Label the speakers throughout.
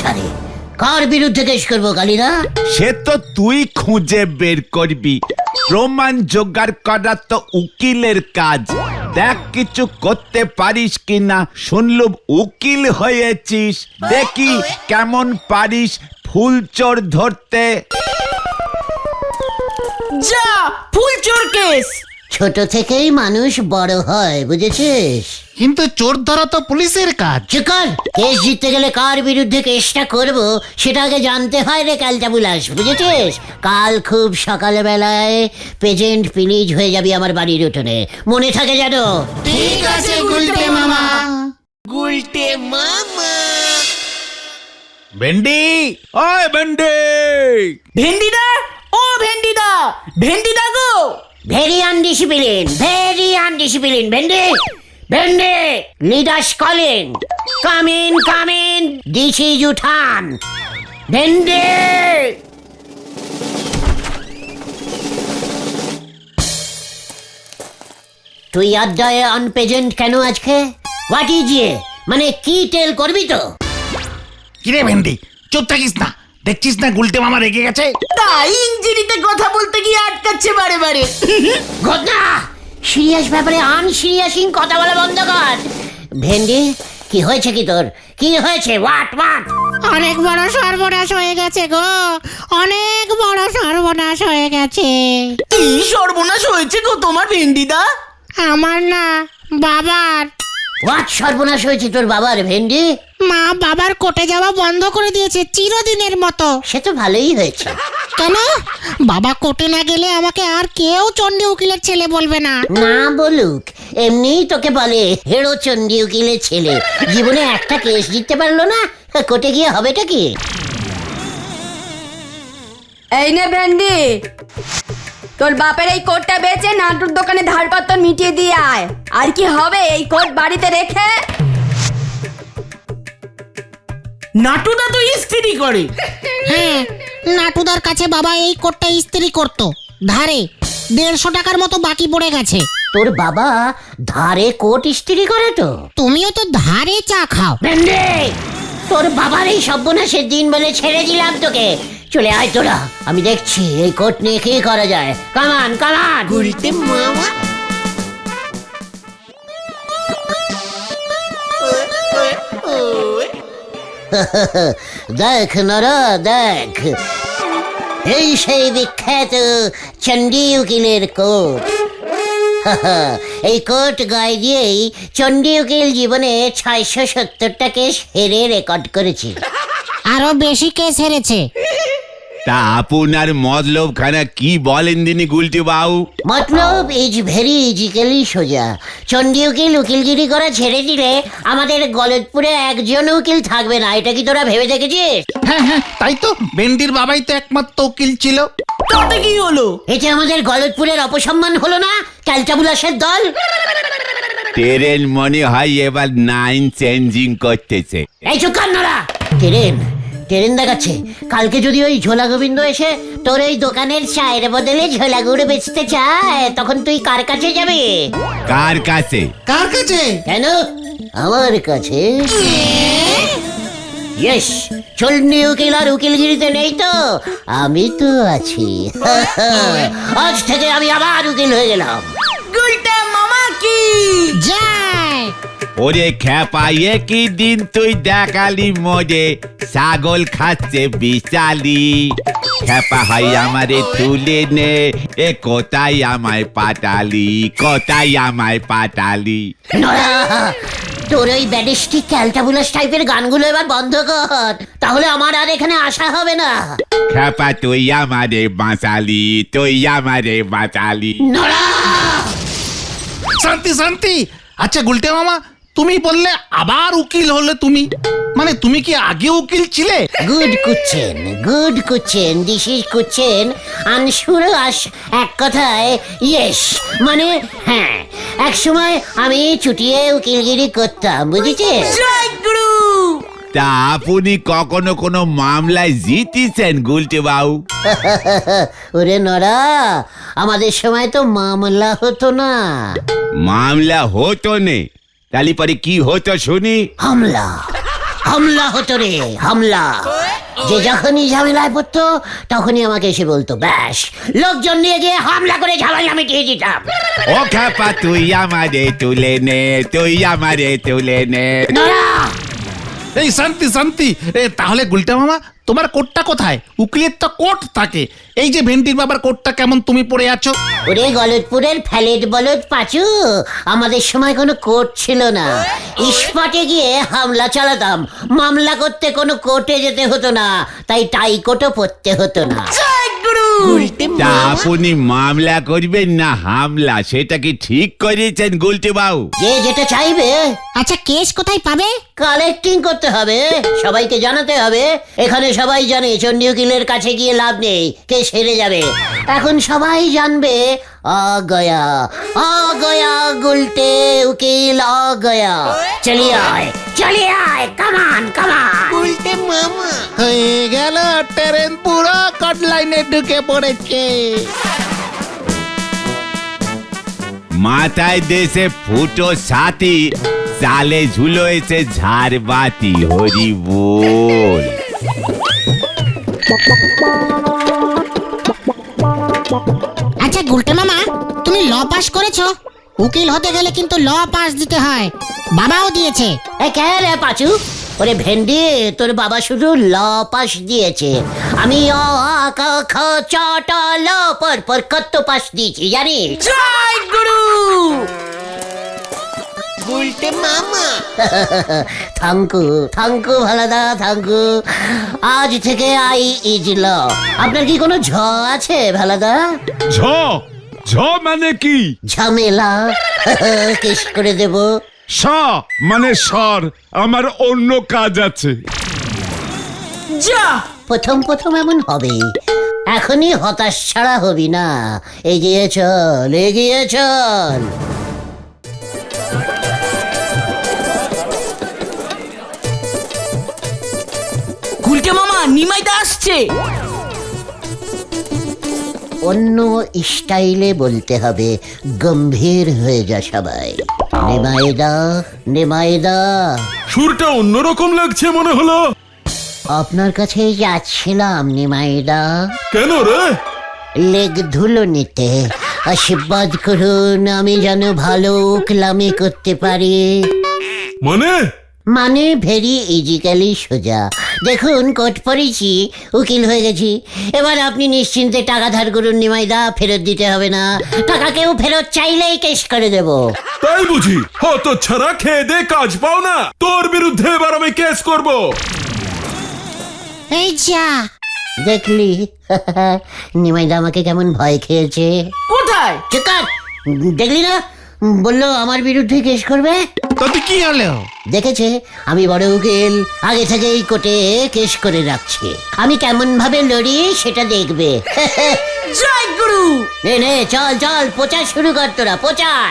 Speaker 1: ঝাড়ে কার বিরুদ্ধে কেস করবো কালীদা?
Speaker 2: সে তো তুই খুঁজে বের করবি, প্রমাণ জোগাড় করা তো উকিলের কাজ। দেখ কিছু করতে পারিস কিনা। শুনলুম উকিল হয়েছিস, দেখি কেমন পারিস ফুল চোর ধরতে।
Speaker 3: যা ফুল চোর কেস।
Speaker 1: ছোট থেকেই মানুষ বড় হয়, বুঝেছিস?
Speaker 4: কিন্তু চোর ধরা তো পুলিশের কাজ।
Speaker 1: চুকার, কেস জিততে গেলে কার বিরুদ্ধে কেসটা করব সেটা আগে জানতে হয় রে ক্যালটাবুলাস, বুঝেছিস? কাল খুব সকালবেলায় পেজেন্ট প্লিজ হয়ে যাবি আমার বাড়ির উঠোনে, মনে থাকে যেন।
Speaker 4: ঠিক আছে গুলটে মামা।
Speaker 3: গুলটে মামা।
Speaker 2: ভেন্ডি, ওই ভেন্ডি।
Speaker 3: ভেন্ডিদা, ও ভেন্ডিদা, ভেন্ডিদা গো।
Speaker 1: Very undiscipline, very undiscipline. ভেন্ডি, ভেন্ডি, leaders calling. Come in, come in, this is উঠান। ভেন্ডি, তুই আড্ডায় আনপ্রেজেন্ট কেন আজকে? হোয়াট ইজ ইয়ে, মানে কি টেল করবি তো?
Speaker 4: কিরে ভেন্ডি, চুপ থাকিস না। দেখছিস না গুলটে মামা রেগে গেছে।
Speaker 3: তাই ইঞ্জিনিতে কথা বলতে গিয়ে আটকাচ্ছে বারে বারে।
Speaker 1: ঘটনা সিরিয়াস ব্যাপারে আনসিরিয়াসিং কথা বলা বন্ধ কর। ভেন্ডি, কি হয়েছে কি তোর? কি হয়েছে? What what?
Speaker 5: অনেক বড় সর্বনাশ হয়ে গেছে গো, অনেক বড় সর্বনাশ হয়ে গেছে।
Speaker 3: কি সর্বনাশ হয়েছে গো তোমার ভেন্ডিদা?
Speaker 5: আমার না, বাবার।
Speaker 1: হোয়াট সর্বনাশ হয়েছে তোর বাবার ভেন্ডি?
Speaker 5: মা বাবার কোর্টে যাওয়া বন্ধ করে দিয়েছে চিরদিনের মতো।
Speaker 1: সে তো ভালোই হয়েছে।
Speaker 5: কেন? বাবা কোর্টে না গেলে আমাকে আর কেউ চণ্ডী উকিলের ছেলে বলবে না।
Speaker 1: না বলুক, এমনিই তোকে বলে হেরো চণ্ডী উকিলের ছেলে। জীবনে একটা কেস জিততে পারলো না, কোর্টে গিয়ে হবেটা কি?
Speaker 6: এই নে ভেন্ডি, তোর বাপের এই কোটটা বেচে নাটুর দোকানে ধারপত্র মিটিয়ে দিয়ে আয়। আর কি হবে এই কোট বাড়িতে রেখে?
Speaker 3: নাটুদা তো ইস্ত্রি করে।
Speaker 5: হ্যাঁ, নাটুদার কাছে বাবা এই কোটটা ইস্ত্রি করতো ধারে। 150 টাকার মতো বাকি পড়ে গেছে।
Speaker 1: তোর বাবা ধারে কোট ইস্ত্রি করে তো?
Speaker 5: তুমিও তো ধারে চা খাও।
Speaker 1: ভেন্ডি, তোর বাবার এই সর্বনাশের দিন বলে ছেড়ে দিলাম তোকে। চলে আয় তোরা, আমি দেখছি এই কোট নিয়ে কি করা যায়। কামান কামান।
Speaker 3: গুলটে মামা।
Speaker 1: দেখ নরা, দেখ, এই সেই বিখ্যাত চণ্ডী উকিলের কোট। এই কোট গায়ে দিয়েই চণ্ডী উকিল জীবনে 670টা কেস হেরে রেকর্ড করেছে।
Speaker 5: আরো বেশি কেস হেরেছে।
Speaker 2: তা আপনার মতলব খানা কি বলেন দিনি গুলটি বাবু?
Speaker 1: মতলব ইজ ভেরি ইজিক্যালি সোজা। চণ্ডী উকিল উকিলগিরি করা ছেড়ে দিলে আমাদের গলতপুরে একজন উকিল থাকবে না। এটা কি তোরা ভেবে দেখেছিস?
Speaker 4: হ্যাঁ হ্যাঁ, তাই তো। ভেন্ডির বাবাই তো একমাত্র উকিল ছিল।
Speaker 3: তাতে কি হলো?
Speaker 1: এতে আমাদের গলতপুরের অপসম্মান হলো না ক্যালটাবুলাসের দল?
Speaker 2: ট্রেন মনে হয় এবার 9 চেঞ্জিং করতেছে।
Speaker 1: এই চুপ কর নরা। ট্রেন দেখাচ্ছে। কালকে যদি ওই ঝোলা গোবিন্দ এসে তোর এই দোকানের চায়ের বদলে ঝোলা গুড় বেচতে চায়, তখন তুই কার কাছে যাবি?
Speaker 2: কার কাছে?
Speaker 4: কার কাছে?
Speaker 1: কেন? আমার কাছে। ইয়েস, চণ্ডী উকিল আর উকিলগিরিতে নেই তো, আমি তো আছি। আজ থেকে আমি আবার উকিল হয়ে গেলাম।
Speaker 3: গুলটে মামা কি
Speaker 5: যায়।
Speaker 2: ওরে খ্যাপা, কি দিন তুই দেখালি মোরে, ছাগল খাচ্ছে বিশালি। খ্যাপা হাই আমারে তুলে নে, এ কোথায় আমায় পাঠালি, কোথায় আমায় পাঠালি?
Speaker 1: নরা, তোর ওই ব্যাডিস্টিক ক্যালটাবুলাস টাইপের গানগুলো এবার বন্ধ কর, তাহলে আমার আর এখানে আসা হবে না।
Speaker 2: খ্যাপা তুই আমারে বাঁচালি, তুই আমারে বাঁচালি।
Speaker 1: নরা,
Speaker 4: শান্তি শান্তি। আচ্ছা গুলটে মামা, তুমি বললে আবার উকিল হলে তুমি, মানে তুমি কি আগে উকিল ছিলে?
Speaker 1: Good question, good question, this is question আনসুর আস। এক কথায় ইয়েস, মানে হ্যাঁ। এক সময় আমি চুটিয়ে উকিলগিরি করতাম, বুঝেছিস?
Speaker 3: জয় গুরু।
Speaker 2: তা আপনি কখনো কোনো মামলায় জিতেছেন গুলটে বাবু?
Speaker 1: ওরে নরা, আমাদের সময় তো মামলা হতো না।
Speaker 2: মামলা হতো নে, তাহলে পরে কি হতো শুনি?
Speaker 1: হামলা, হামলা হতো রে, হামলা। যে যখনই ঝামেলায় পড়তো তখনই আমাকে এসে বলতো, ব্যাস লোকজন নিয়ে গিয়ে হামলা করে ঝামেলা মিটিয়ে দিতাম।
Speaker 2: ও খ্যাপা তুই আমারে তুলে নে, তুই আমারে তুলে নে।
Speaker 1: নড়া!
Speaker 4: এই শান্তি শান্তি, তাহলে গুলটে মামা তোমার কোটটা কোথায়? উকিলের তো কোট থাকে। এই যে ভেন্টির বাবার কোটটা কেমন তুমি পরে আছো?
Speaker 1: ওরে গলতপুরের ফ্যালেট বলদ পাচু, আমাদের সময় কোনো কোর্ট ছিল না। ইস্পাটে গিয়ে হামলা চালাতাম, মামলা করতে কোনো কোর্টে যেতে হতো না, তাই টাই কোটও পরতে হতো না।
Speaker 2: তা আপনি মামলা করবেন না হামলা, সেটা কি ঠিক করেছেন গুলটে বাবু?
Speaker 1: যে যেটা চাইবে
Speaker 5: আচ্ছা কেস কোথায় পাবে?
Speaker 1: কালেক্টিং করতে হবে, সবাইকে জানাতে হবে। এখানে সবাই জানে চণ্ডী উকিলের কাছে গিয়ে লাভ নেই, কে সেরে যাবে। এখন সবাই জানবে আ গয়া গুলটে উকিল আ গয়া। চলিয়ে আয় কামান কামান।
Speaker 4: হয়ে গেল, ট্রেন পুরো কট লাইনে ঢুকে পড়েছে।
Speaker 2: মাথায় দেশে ফুটো সাথী, চালে ঝুলো এসে ঝাড়বাতি, হরি বল।
Speaker 5: আচ্ছা গুলটে মামা, তুমি ল পাস করেছো? উকিল হতে গেলে কিন্তু ল পাস দিতে হয়, বাবাও দিয়েছে।
Speaker 1: কে রে পাচু? ওরে ভেন্ডি, তোর বাবা শুধু ল পাস দিয়েছে, আমি অ আ ক খ চ ট ল পর কত পাস দিয়েছি জানিস?
Speaker 3: জয় গুরু।
Speaker 1: থ্যাংকু ভালাদা, থ্যাংকু। আজ থেকে আই ইজ ল। আপনার কি কোনো ঝ আছে ভালাদা?
Speaker 2: ঝ ঝ মানে কি?
Speaker 1: ঝামেলা কেস করে দেব।
Speaker 7: স মানে সর, আমার অন্য কাজ আছে।
Speaker 3: যা।
Speaker 1: প্রথম এমন হবে, এখনই হতাশ ছাড়া হবি না। এগিয়ে চল।
Speaker 3: গুলটে মামা, নিমাইদা আসছে।
Speaker 1: অন্য স্টাইলে বলতে হবে, গম্ভীর হয়ে যা সবাই। নেমাইদা।
Speaker 7: সুরটা অন্যরকম লাগছে মনে হলো।
Speaker 1: আপনার কাছে যাচ্ছিলাম নিমাইদা,
Speaker 7: কেন রে?
Speaker 1: লেগ ধুলো নিতে। আশীর্বাদ করুন, আমি যেন ভালো উকিলামি করতে পারি। মানে ভেরি ইজিক্যালি সোজা। দেখুন কোট পড়েছি, উকিল হয়ে গেছি। এবার আপনি নিশ্চিন্তে টাকা ধার করুন নিমাইদা, ফেরত দিতে হবে না। টাকা কেউ ফেরত চাইলেই কেস করে দেব।
Speaker 7: তাই বুঝি? হত ছাড়া খেয়ে দে কাজ পাও না, তোর বিরুদ্ধে এবার আমি কেস করব।
Speaker 5: এই যা,
Speaker 1: দেখলি নিমাইদা আমাকে কেমন ভয় খেয়েছে।
Speaker 3: কোথায়?
Speaker 1: চিকার, দেখলি না? বললো আমার বিরুদ্ধে কেস করবে।
Speaker 4: তবে কি হলো?
Speaker 1: দেখেছে আমি বড় উকিল, আগে থেকেই কোর্টে কেস করে রাখছি। আমি কেমন ভাবে লড়ি সেটা দেখবে।
Speaker 3: জয় গুরু।
Speaker 1: নে চল প্রচার শুরু কর, তোরা প্রচার।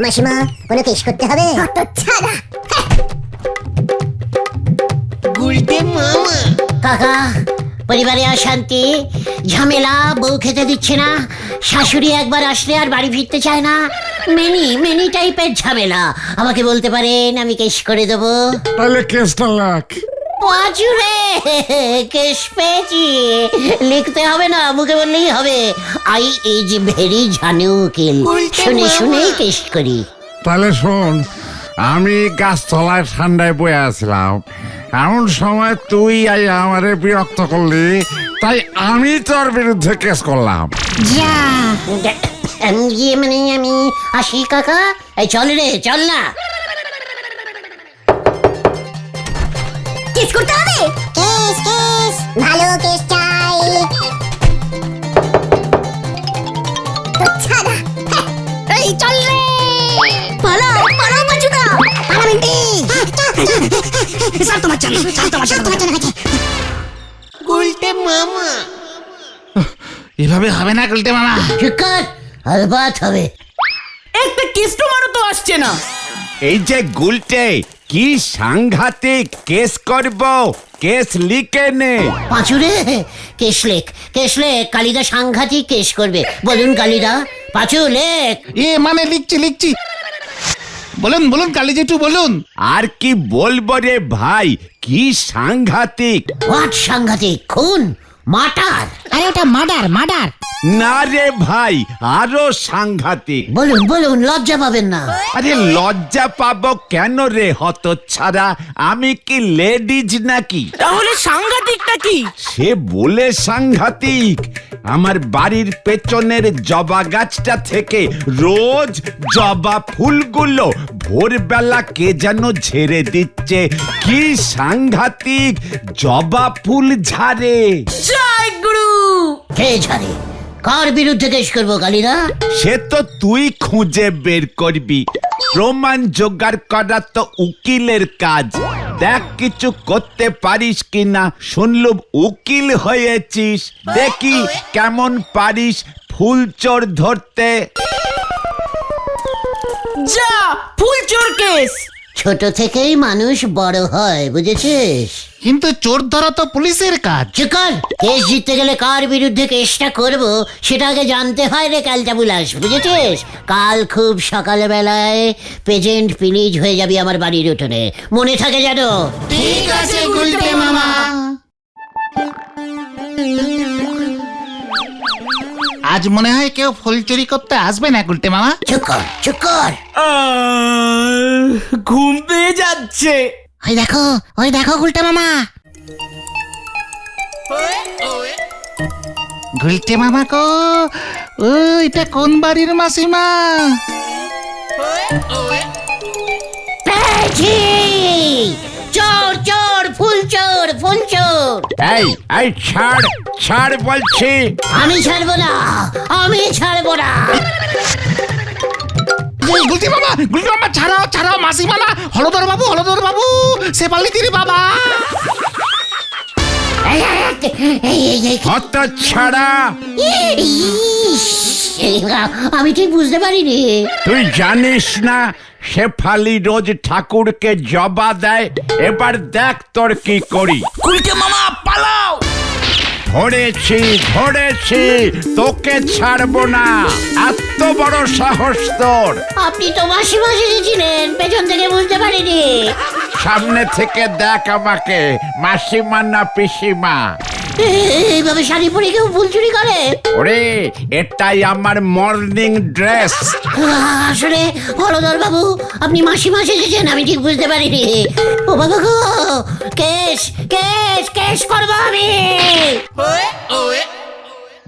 Speaker 8: মাসিমা, কোনো কেস করতে হবে?
Speaker 1: কাকা, পরিবারে অশান্তি, ঝামেলা, বউ খেতে দিচ্ছে না, শাশুড়ি একবার আসলে আর বাড়ি ফিরতে চায় না, মেনি টাইপের ঝামেলা। আমাকে বলতে পারেন, আমি কেস করে দেবো।
Speaker 7: তাহলে কেসটা লাখ।
Speaker 1: পাঁচুরে, কেস পেয়েছি। লিখতে হবে না, মুখে বললেই হবে, আই ইজ ভেরি জানু উকিল। শুনেই কেস করি।
Speaker 7: তাহলে শোন, আমি গাছতলায় ঠান্ডায় বয়ে আসলাম, এমন সময় তুই আমারে বিরক্ত করলি, তাই আমি তোর বিরুদ্ধে কেস করলাম।
Speaker 5: যা।
Speaker 1: মানে আমি আসি কাকা। এই চল না।
Speaker 8: কেস করতে হবে? কেস ভালো কেস চাই। এই চল রে, পালাও বাচুদা, পালাবেন্টি। শান্ত বাচ্চা। গুলটে মামা।
Speaker 4: এভাবে হবে না গুলটে মামা।
Speaker 1: চিকার, আলবাত হবে।
Speaker 3: একটা কাস্টমারও তো আসছে না।
Speaker 2: এই যে গুলটে, কি সাংঘাতিক কেস করব, কেস লিখে নে।
Speaker 1: পাঁচুরে, কেস লেখ। কালিদা সাংঘাতিক কেস করবে। বলুন কালিদা। পাঁচু লেখ।
Speaker 4: মানে লিখছি। বলুন বলুন কালী জেঠু বলুন।
Speaker 2: আর কি বলবো রে ভাই, কি সাংঘাতিক।
Speaker 1: হোয়াট সাংঘাতিক? খুন? মার্টার?
Speaker 5: আরে ওটা মার্ডার মার্ডার।
Speaker 2: না রে ভাই, আরো সাংঘাতিক।
Speaker 1: বলুন বলুন, লজ্জা পাবেন না।
Speaker 2: আরে লজ্জা পাবো কেন রে হতচ্ছাড়া? আমি কি লেডিজ নাকি?
Speaker 3: তাহলে সাংঘাতিকটা কি?
Speaker 2: সে বলে সাংঘাতিক, আমার বাড়ির পেছনের জবা গাছটা থেকে রোজ জবা ফুলগুলো ভোরবেলা কে যেন ঝেড়ে দিচ্ছে। কি সাংঘাতিক, জবা ফুল ঝাড়ে।
Speaker 3: জয় গুরু।
Speaker 1: কে ঝাড়ে? কার বিরুদ্ধে কেস করবো কালীদা?
Speaker 2: সে তো তুই খুঁজে বের করবি, প্রমাণ জোগাড় করা তো উকিলের কাজ। দেখ কিছু করতে পারিস কিনা। শুনলুম উকিল হয়েছিস, দেখি কেমন পারিস ফুল চোর ধরতে।
Speaker 3: যা, ফুল চোর কেস।
Speaker 1: ছোট থেকেই মানুষ বড় হয়, বুঝেছিস?
Speaker 4: কিন্তু চোর ধরা তো পুলিশের কাজ।
Speaker 1: চুকার, কেস জিততে গেলে কার বিরুদ্ধে কেসটা করব সেটা আগে জানতে হয় রে ক্যালটাবুলাস, বুঝেছিস? কাল খুব সকালে বেলায় পেজেন্ট প্লিজ হয়ে যাবি আমার বাড়ির উঠোনে, মনে থাকে যেন।
Speaker 5: ঠিক আছে গুলটে মামা।
Speaker 4: আজ মনে হয় কেউ ফুল চুরি করতে আসবে না গুলটে মামা।
Speaker 1: Chukar chukar.
Speaker 3: ঘুম পেয়ে যাচ্ছে।
Speaker 5: ওই দেখো গুলটে মামা।
Speaker 4: গুলটে মামা কো, এটা কোন বাড়ির মাসিমা?
Speaker 1: পেয়েছি! চোর চোর, ফুল চোর, ফুল চোর।
Speaker 7: এই ছাড় ছাড় বলছি।
Speaker 1: আমি ছাড়বো না, আমি ছাড়বো না।
Speaker 4: গুলটে মামা ছাড়াও ছাড়াও, মাসিমা না, হলদর বাবু শেফালিদির বাবা।
Speaker 7: হত ছাড়া,
Speaker 1: ইস, আমি ঠিক বুঝতে পারিনি।
Speaker 7: তুই জানিস না শেফালি রোজ ঠাকুরকে জবা দেয়? এবার দেখ তোর কি করি।
Speaker 3: গুলটে মামা পালাও।
Speaker 7: ধরেছি, তোকে ছাড়বো না। এত বড় সাহস তোর!
Speaker 1: আপনি তো মাসিমা সেজেছিলেন, পেছন থেকে বুঝতে পারিনি।
Speaker 7: সামনে থেকে দেখ আমাকে, মাসিমা না পিসিমা।
Speaker 1: এইভাবে শাড়ি পরে কেউ ফুল চুরি করে?
Speaker 7: ওরে, এটাই আমার মর্নিং ড্রেস।
Speaker 1: আসলে হলদর বাবু, আপনি মাসিমা সেজেছেন, আমি ঠিক বুঝতে পারিনি। ও বাবা গো, কেস কেস কেস করবো আমি।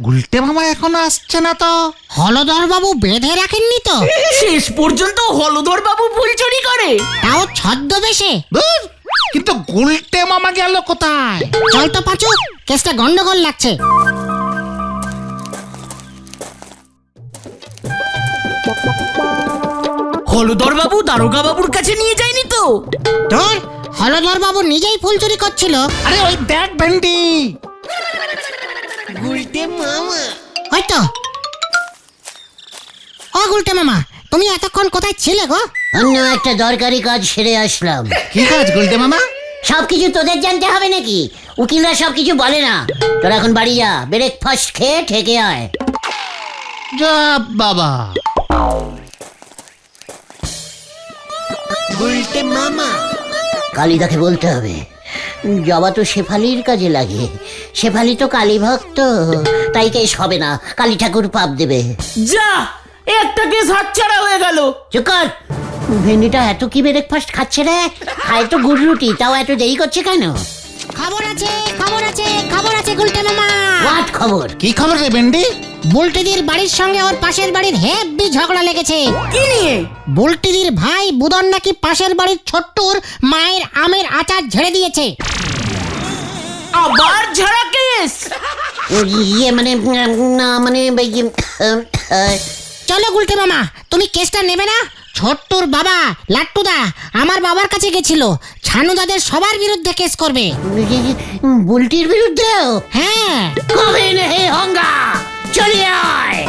Speaker 4: গুলটে মামা এখনো আসছে না তো?
Speaker 5: হলদর বাবু বেঁধে রাখেননি তো?
Speaker 3: শেষ পর্যন্ত হলদর বাবু ফুল চুরি করে।
Speaker 5: তাও ছদ্মবেশে।
Speaker 4: ধুর, কিন্তু গুলটে মামা গেল কোথায়?
Speaker 5: চল তো পাচু, কেসটা গন্ডগোল লাগছে।
Speaker 3: হলদর বাবু দারোগা বাবুর কাছে নিয়ে যায়নি তো?
Speaker 5: তোর হলদর বাবু নিজেই ফুল চুরি করছিল।
Speaker 4: আরে ওই দেখ ভেন্ডি।
Speaker 5: হয়তো। ও গুলটে মামা, তুমি এতক্ষণ কোথায় ছিলে গো?
Speaker 1: অন্য একটা দরকারি কাজ সেরে আসলাম।
Speaker 4: কি কাজ গুলটে মামা?
Speaker 1: সবকিছু তোদের জানতে হবে নাকি? উকিলরা সবকিছু বলে না। তোরা এখন বাড়ি যা, ব্রেকফাস্ট খেয়ে ঠেকে আয়।
Speaker 4: যা বাবা।
Speaker 1: কালিদাকে বলতে হবে, জবা তো শেফালির কাজে লাগে। শেফালি তো কালী ভক্ত, তাই কেস হবে না, কালী ঠাকুর পাপ দেবে।
Speaker 3: যা, একটা কেস হাতছাড়া হয়ে গেল।
Speaker 1: চুপ কর। ভেন্ডিটা এত কি ব্রেকফাস্ট খাচ্ছে রে? খায় তো গুড় রুটি, তাও এত দেরি করছে কেন?
Speaker 5: খবর আছে গুলটে মামা।
Speaker 1: হোয়াট খবর?
Speaker 4: কি খবর রে ভেন্ডি?
Speaker 5: বুলটিদির বাড়ির সঙ্গে ওর পাশের বাড়ির হেব্বি ঝগড়া লেগেছে।
Speaker 3: কি নিয়ে?
Speaker 5: বুলটিদির ভাই বুদন নাকি পাশের বাড়ির ছোট্টুর মায়ের আমের আচার ঝেড়ে দিয়েছে।
Speaker 3: আবার ঝাড়া কেস?
Speaker 1: ইয়ে মানে না মানে
Speaker 5: চলো গুলটে মামা, তুমি কেসটা নেবে না? ছোট্টুর বাবা লাট্টুদা আমার বাবার কাছে গেছিল, ছানুদাদের সবার বিরুদ্ধে কেস করবে।
Speaker 1: বুলটির বিরুদ্ধেও?
Speaker 5: হ্যাঁ।
Speaker 1: কবে নেই হঙ্গা, চলে আয়।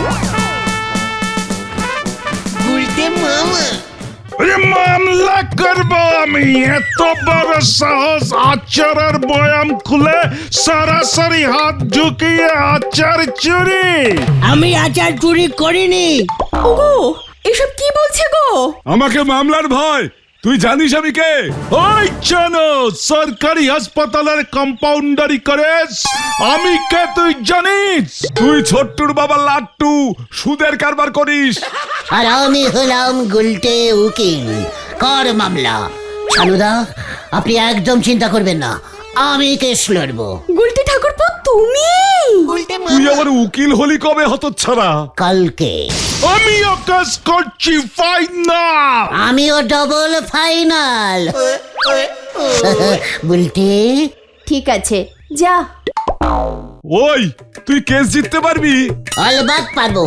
Speaker 7: মামলা করবো আমি। এত বড় সাহস, আচারের বয়াম খুলে সরাসরি হাত ঝুঁকিয়ে আচার চুরি।
Speaker 3: আমি আচার চুরি করিনি। ওগো,
Speaker 6: এসব কি বলছে গো?
Speaker 9: আমাকে মামলার ভয়, তুই জানিস আমি কে? ওই জানো সরকারি হাসপাতালের কম্পাউন্ডারি করেস, আমি কে তুই জানিস? তুই ছোট্টুর বাবা লাট্টু, সুদের কারবার করিস।
Speaker 1: আর আমি হলাম গুলটে উকিল, কর মামলা। ছানুদা, আপনি একদম চিন্তা করবেন না, আমি কেস লড়বো।
Speaker 6: গুলটে ঠাকুরপো তুমি?
Speaker 9: তুই আবার উকিল হলি কবে হতচ্ছাড়া?
Speaker 1: কালকে
Speaker 9: আমিও কেস করছি ফাইনাল।
Speaker 1: আমিও ডবল ফাইনাল। বুলটে,
Speaker 6: ঠিক আছে, যা।
Speaker 9: ওই তুই কেস জিততে পারবি?
Speaker 1: অলবাত পারবো,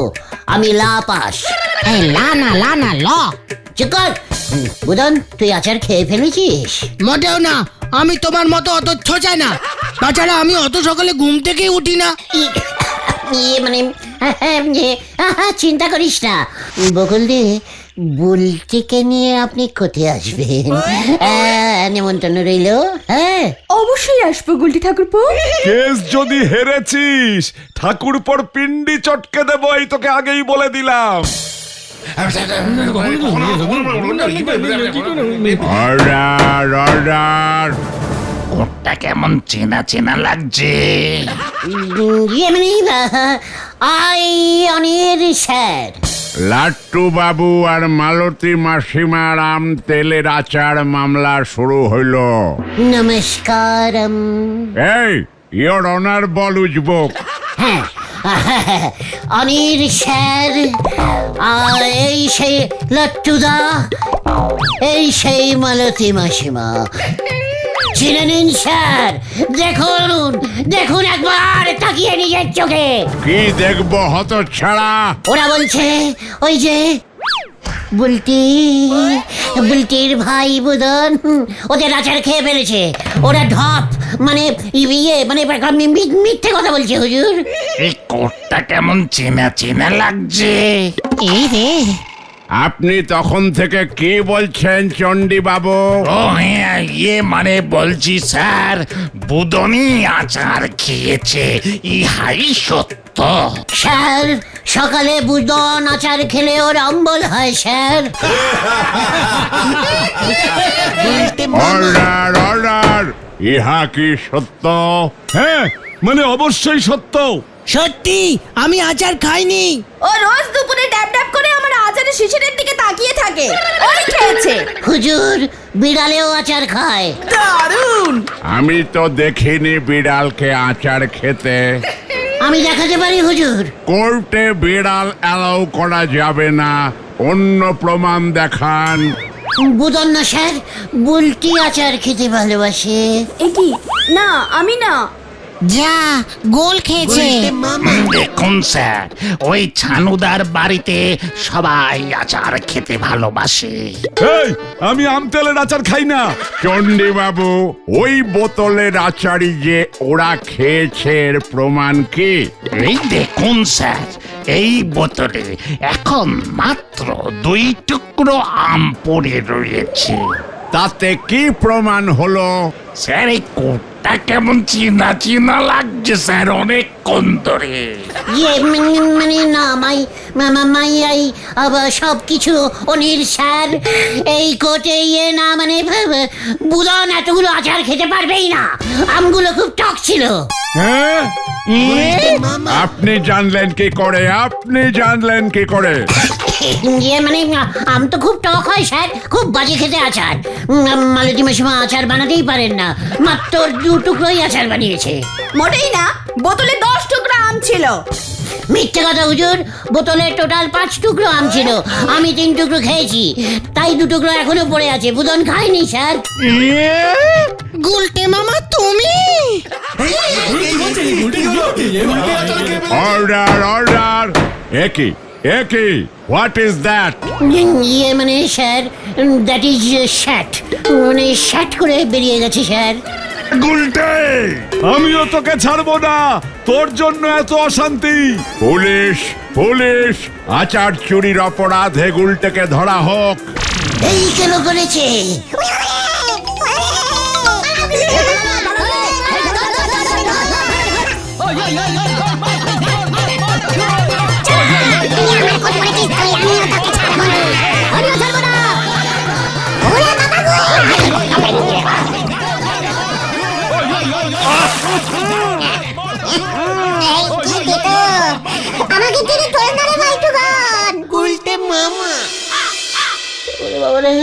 Speaker 1: আমি লা পাস।
Speaker 5: এই লা না ল।
Speaker 1: চুপ কর। বুদন, তুই আচার খেয়ে ফেলেছিস?
Speaker 3: মোটেও না, আমি তোমার মতো অত ছোচাই না। তাছাড়া আমি অত সকালে ঘুম থেকে উঠি না।
Speaker 1: মানে চিন্তা করিস না বকুল দি, বুলটিকে নিয়ে আপনি কোথায় আসবেন? নেমন্তন্ন রইল। হ্যাঁ,
Speaker 6: অবশ্যই আসবো গুলটে ঠাকুরপো।
Speaker 9: কেস যদি হেরেছিস ঠাকুর পর পিন্ডি চটকে দেবো, এই তোকে আগেই বলে দিলাম।
Speaker 7: Order order.
Speaker 4: কোটটা কেমন চেনা চেনা লাগছে।
Speaker 1: মানে আই অনির স্যার।
Speaker 7: লাট্টু বাবু আর মালতী মাসিমার আম তেলের আচার মামলা শুরু হইল।
Speaker 1: নমস্কারম।
Speaker 7: এই ইয়োর অনার বল উজবুক।
Speaker 1: হ্যাঁ, অনির স্যার, আর এই সেই লট্টুদা, এই সেই মালতী মাসিমা। চিনে নিন স্যার, দেখুন দেখুন একবার তাকিয়ে নিজের চোখে।
Speaker 7: কি দেখবো হতচ্ছাড়া?
Speaker 1: ওরা বলছে ওই যে বুলটির ভাই বুদন ওদের আচার খেয়ে ফেলেছে। ওরা ঢপ মানে মিথ্যে কথা বলছে হুজুর।
Speaker 4: এই কোটটা কেমন চেনা চেনা লাগছে।
Speaker 5: এই রে,
Speaker 7: আপনি তখন থেকে কি বলছেন চণ্ডী বাবু?
Speaker 4: ও হ্যাঁ, মানে বলছি স্যার, বুদনি আচার খেয়েছে, ইহাই সত্য।
Speaker 1: স্যার, সকালে বুদন আচার খেলে ওর অম্বল হয় স্যার।
Speaker 7: Order order. ইহা কি সত্য?
Speaker 9: হ্যাঁ, মানে অবশ্যই সত্য।
Speaker 3: সত্যি আমি আচার খাইনি।
Speaker 6: ও রোজ দুপুরে ড্যাব ড্যাব করে আমার আচারের শিশিরের দিকে তাকিয়ে থাকে। ওই খেয়েছে।
Speaker 1: হুজুর, বিড়ালেও আচার খায়।
Speaker 3: দারুণ।
Speaker 7: আমি তো দেখিনি বিড়ালকে আচার খেতে।
Speaker 1: আমি দেখাতে পারি হুজুর।
Speaker 7: কোর্টে বিড়াল অ্যালাউ করা যাবে না, অন্য প্রমাণ দেখান।
Speaker 1: বুদন না স্যার, বুলটি আচার খেতে ভালোবাসে।
Speaker 6: এ কি? না, আমি না।
Speaker 5: যা গোল খেয়েছে।
Speaker 4: দেখুন স্যার, ওই ছানুদার বাড়িতে সবাই আচার খেতে ভালোবাসে।
Speaker 9: এই, আমি আম তেলের আচার খাই না।
Speaker 7: চণ্ডী বাবু, ওই বোতলের আচারই যে ওরা খেয়েছে এর প্রমাণ কি?
Speaker 4: এই দেখুন স্যার, এই বোতলে এখন মাত্র 2 টুকরো আম পড়ে রয়েছে।
Speaker 7: তাতে কি প্রমাণ হলো?
Speaker 4: স্যার, এই কোটটা কেমন চেনা চেনা লাগছে স্যার, অনেকক্ষণ ধরে।
Speaker 1: মানে না মাই আবার সব কিছু অনির স্যার, এই কোটে না মানে বুদন এতগুলো আচার খেতে পারবেই না, আমগুলো খুব টক ছিল।
Speaker 9: হ্যাঁ,
Speaker 7: আপনি জানলেন কি করে? আপনি জানলেন কি করে?
Speaker 1: মানে আম তো খুব টক হয় স্যার, খুব বাজে খেতে আচার। মালতী মাসিমা আচার বানাতেই পারেন না, মাত্র 2 টুকরোই আচার বানিয়েছে।
Speaker 6: মোটেই না, বোতলে 10 টুকরা আম ছিল।
Speaker 1: মিথ্যে কথা হুজুর, বোতলে টোটাল 5 টুকরো আম ছিল, আমি 3 টুকরো খেয়েছি, তাই 2 টুকরো এখনো পড়ে আছে, বুদন খায়নি স্যার।
Speaker 5: গুলটে মামা তুমি?
Speaker 7: Order order. একই একই, হোয়াট ইজ দ্যাট?
Speaker 1: মানে স্যার, দ্যাট ইজ শ্যাট, মানে শ্যাট করে বেরিয়ে গেছে স্যার।
Speaker 9: গুলটে, আমিও তোকে ছাড়বো না, তোর জন্য এত অশান্তি।
Speaker 7: পুলিশ পুলিশ, আচার চুরির অপরাধে গুলটেকে ধরা হোক।
Speaker 1: এই কেন করেছে?
Speaker 8: তুই আমার কোট পরেছিস, তাই আমিও তোকে ছাড়বো না।
Speaker 1: বাবা রে,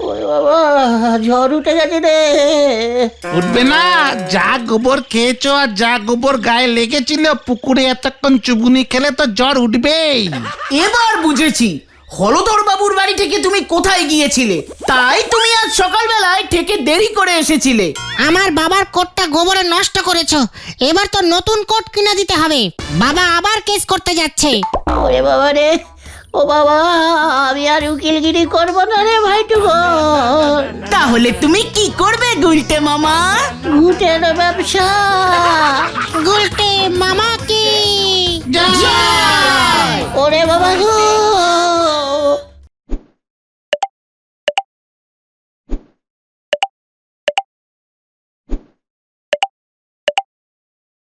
Speaker 1: ওরে বাবা, ঝড় উঠে গেছে রে।
Speaker 4: উঠবে না, যা গোবর খেয়েছো আর যা গোবর গায়ে লেগেছিল পুকুরে এতক্ষণ চুবুনি খেলে তো জ্বর উঠবেই।
Speaker 10: এবার বুঝেছি হলদর বাবুর বাড়ি থেকে তুমি কোথায় গিয়েছিলে, তাই তুমি আজ সকালবেলায় থেকে দেরি করে এসেছিলে।
Speaker 5: আমার বাবার কোটটা গোবরে নষ্ট করেছো, এবার তো নতুন কোট কিনে দিতে হবে। বাবা আবার কেস করতে যাচ্ছে।
Speaker 1: ওরে বাবা রে, ও বাবা, আমি আর উকিলগিরি করবো না রে ভাইটুকু।
Speaker 10: তাহলে তুমি কি করবে গুলটে মামা?
Speaker 1: ঘুটের ব্যবসা।
Speaker 5: গুলটে মামা কি
Speaker 10: জয়!
Speaker 1: ওরে বাবা গো,